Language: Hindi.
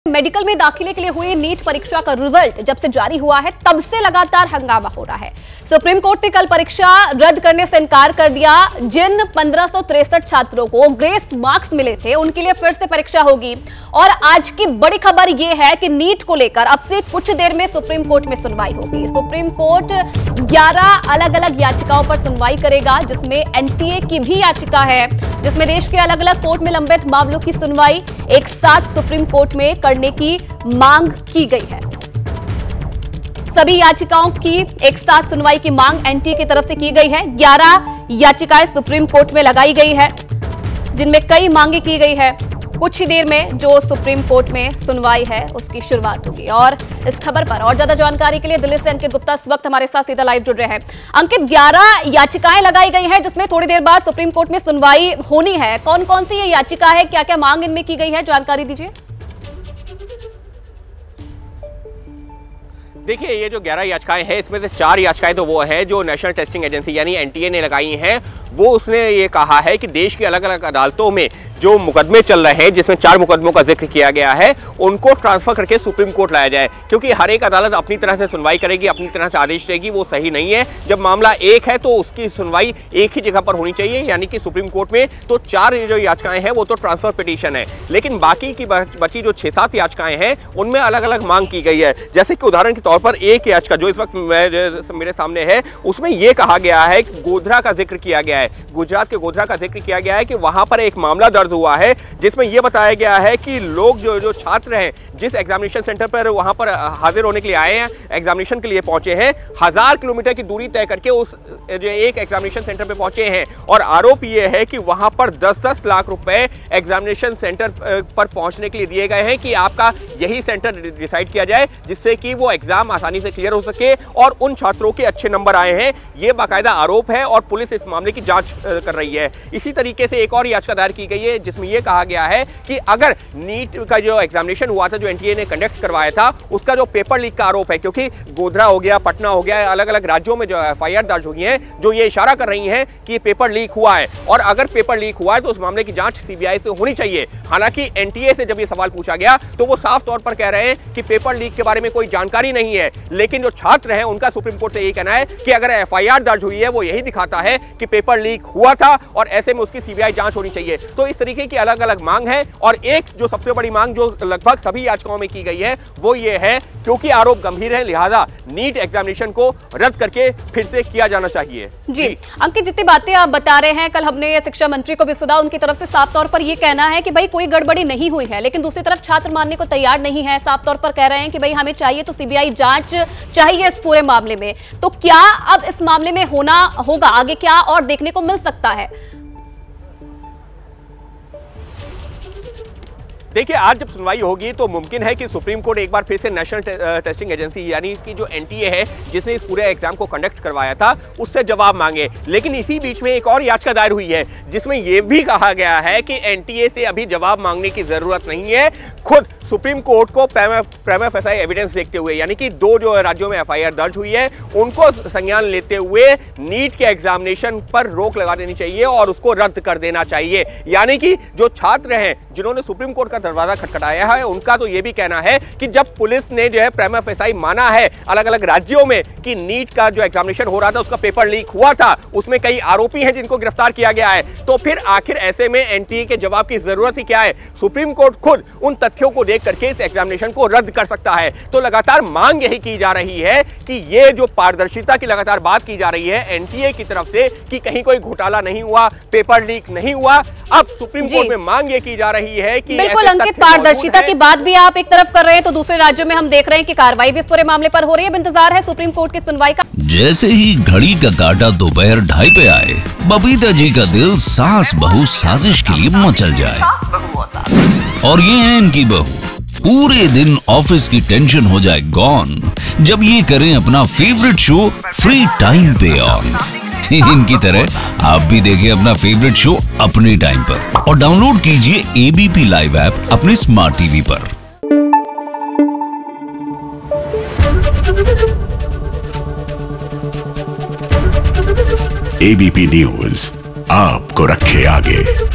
मेडिकल में दाखिले के लिए हुई नीट परीक्षा का रिजल्ट जब से जारी हुआ है तब से लगातार हंगामा हो रहा है। सुप्रीम कोर्ट ने कल परीक्षा रद्द करने से इनकार कर दिया। जिन 1563 छात्रों को ग्रेस मार्क्स मिले थे उनके लिए फिर से परीक्षा होगी। और आज की बड़ी खबर यह है कि नीट को लेकर अब से कुछ देर में सुप्रीम कोर्ट में सुनवाई होगी। सुप्रीम कोर्ट 11 अलग अलग याचिकाओं पर सुनवाई करेगा, जिसमें एनटीए की भी याचिका है, जिसमें देश के अलग अलग कोर्ट में लंबित मामलों की सुनवाई एक साथ सुप्रीम कोर्ट में करने की मांग की गई है। सभी याचिकाओं की एक साथ सुनवाई की मांग एनटीए की तरफ से की गई है। 11 याचिकाएं सुप्रीम कोर्ट में लगाई गई है, जिनमें कई मांगे की गई है। कुछ ही देर में जो सुप्रीम कोर्ट में सुनवाई है उसकी शुरुआत होगी। और इस खबर पर और ज्यादा जानकारी के लिए दिल्ली से अंकित गुप्ता इस वक्त हमारे साथ सीधा लाइव जुड़ रहे हैं। अंकित, 11 याचिकाएं लगाई गई हैं जिसमें थोड़ी देर बाद सुप्रीम कोर्ट में सुनवाई होनी है। कौन कौन सी ये याचिका है, क्या क्या मांग इनमें की गई है, जानकारी दीजिए। देखिए, ये जो 11 याचिकाएं हैं इसमें से 4 याचिकाएं तो वो है जो नेशनल टेस्टिंग एजेंसी यानी एनटीए ने लगाई हैं। वो उसने ये कहा है कि देश की अलग अलग अदालतों में जो मुकदमे चल रहे हैं, जिसमें 4 मुकदमों का जिक्र किया गया है, उनको ट्रांसफर करके सुप्रीम कोर्ट लाया जाए, क्योंकि हर एक अदालत अपनी तरह से सुनवाई करेगी, अपनी तरह से आदेश देगी, वो सही नहीं है। जब मामला एक है तो उसकी सुनवाई एक ही जगह पर होनी चाहिए, यानी कि सुप्रीम कोर्ट में। तो 4 जो याचिकाएं हैं वो तो ट्रांसफर पिटीशन है, लेकिन बाकी की बची जो 6-7 याचिकाएं हैं उनमें अलग अलग मांग की गई है। जैसे कि उदाहरण के तौर पर एक याचिका जो इस वक्त मेरे सामने है, उसमें यह कहा गया है कि गोधरा का जिक्र किया गया है, गुजरात के गोधरा का जिक्र किया गया है कि वहां पर एक मामला दर्ज हुआ है जिसमें यह बताया गया है कि लोग जो छात्र हैं जिस एग्जामिनेशन सेंटर पर वहां पर हाजिर होने के लिए आए हैं, एग्जामिनेशन के लिए पहुंचे हैं, 1000 किलोमीटर की दूरी तय करके उस जो एक एग्जामिनेशन सेंटर पे पहुंचे हैं। और आरोप यह है कि वहां पर 10-10 लाख रुपए एग्जामिनेशन सेंटर पर पहुंचने के लिए दिए गए हैं कि आपका यही सेंटर डिसाइड किया जाए, जिससे कि वो एग्जाम आसानी से क्लियर हो सके और उन छात्रों के अच्छे नंबर आए हैं। ये बाकायदा आरोप है और पुलिस इस मामले की जांच कर रही है। इसी तरीके से एक और याचिका दायर की गई है जिसमें यह कहा गया है कि अगर नीट का जो एग्जामिनेशन हुआ था, जो एनटीए ने कंडक्ट करवाया था, उसका जो पेपर लीक का आरोप है, क्योंकि गोधरा हो गया, पटना हो गया, अलग अलग राज्यों में जो एफआईआर दर्ज हुई है जो ये इशारा कर रही हैं कि पेपर लीक हुआ है, और अगर पेपर लीक हुआ है तो उस मामले की जांच सीबीआई से होनी चाहिए। हालांकि एनटीए से जब ये सवाल पूछा गया तो वो साफ तौर पर कह रहे हैं कि पेपर लीक के बारे में कोई जानकारी नहीं है, लेकिन जो छात्र हैं उनका सुप्रीम कोर्ट से यही कहना है कि अगर एफआईआर दर्ज हुई है वो यही दिखाता है कि पेपर लीक हुआ था और ऐसे में उसकी सीबीआई जांच होनी चाहिए। तो इस तरीके की अलग अलग मांग है। और एक जो सबसे बड़ी मांग जो लगभग सभी याचिकाओं में की गई है वो ये है, क्योंकि आरोप गंभीर है लिहाजा नीट एग्जामिनेशन को रद्द करके फिर से किया जाना चाहिए। जी अंकित, जितनी बातें आप बता रहे हैं, कल हमने शिक्षा मंत्री को भी सुना, उनकी तरफ से साफ तौर पर यह कहना है कि भाई कोई गड़बड़ी नहीं हुई है, लेकिन दूसरी तरफ छात्र मानने को तैयार नहीं है। साफ तौर पर कह रहे हैं कि भाई हमें चाहिए तो सीबीआई जांच चाहिए इस पूरे मामले में। तो क्या अब इस मामले में होना होगा, आगे क्या और देखने को मिल सकता है? देखिए, आज जब सुनवाई होगी तो मुमकिन है कि सुप्रीम कोर्ट एक बार फिर से नेशनल टेस्टिंग एजेंसी यानी कि जो एनटीए है जिसने इस पूरे एग्जाम को कंडक्ट करवाया था उससे जवाब मांगे। लेकिन इसी बीच में एक और याचिका दायर हुई है जिसमें यह भी कहा गया है कि एनटीए से अभी जवाब मांगने की जरूरत नहीं है। खुद सुप्रीम कोर्ट को प्रीमा फेसाई एविडेंस देखते हुए, यानी कि 2 जो राज्यों में एफआईआर दर्ज हुई है उनको संज्ञान लेते हुए नीट के एग्जामिनेशन पर रोक लगा देनी चाहिए और उसको रद्द कर देना चाहिए। यानी कि जो छात्र हैं जिन्होंने सुप्रीम कोर्ट का दरवाजा खटखटाया है, उनका तो यह भी कहना है कि जब पुलिस ने जो है प्रीमा फेसाई माना है अलग अलग राज्यों में कि नीट का जो एग्जामिनेशन हो रहा था उसका पेपर लीक हुआ था, उसमें कई आरोपी हैं जिनको गिरफ्तार किया गया है, तो फिर आखिर ऐसे में एनटीए के जवाब की जरूरत ही क्या है? सुप्रीम कोर्ट खुद उन तथ्यों को देख करके इस एग्जामिनेशन को रद्द कर सकता है। तो लगातार मांग यही की जा रही है कि ये जो पारदर्शिता की लगातार बात की जा रही है एनटीए की तरफ से कि कहीं कोई घोटाला नहीं हुआ, पेपर लीक नहीं हुआ, अब सुप्रीम कोर्ट में मांग ये की जा रही है कि बिल्कुल अंकित, पारदर्शिता की बात भी आप एक तरफ कर रहे हैं तो दूसरे राज्यों में हम देख रहे हैं कि कार्रवाई भी इस पूरे मामले पर हो रही है। इंतजार है सुप्रीम कोर्ट की सुनवाई का। जैसे ही घड़ी का काटा दोपहर 2:30 पे आए, बबीता जी का दिल सास बहू साजिश के लिए मचल जाए। और ये है इनकी बहू, पूरे दिन ऑफिस की टेंशन हो जाए गॉन जब ये करें अपना फेवरेट शो फ्री टाइम पे ऑन। इनकी तरह आप भी देखिए अपना फेवरेट शो अपने टाइम पर और डाउनलोड कीजिए एबीपी लाइव ऐप अपने स्मार्ट टीवी पर। एबीपी न्यूज आपको रखे आगे।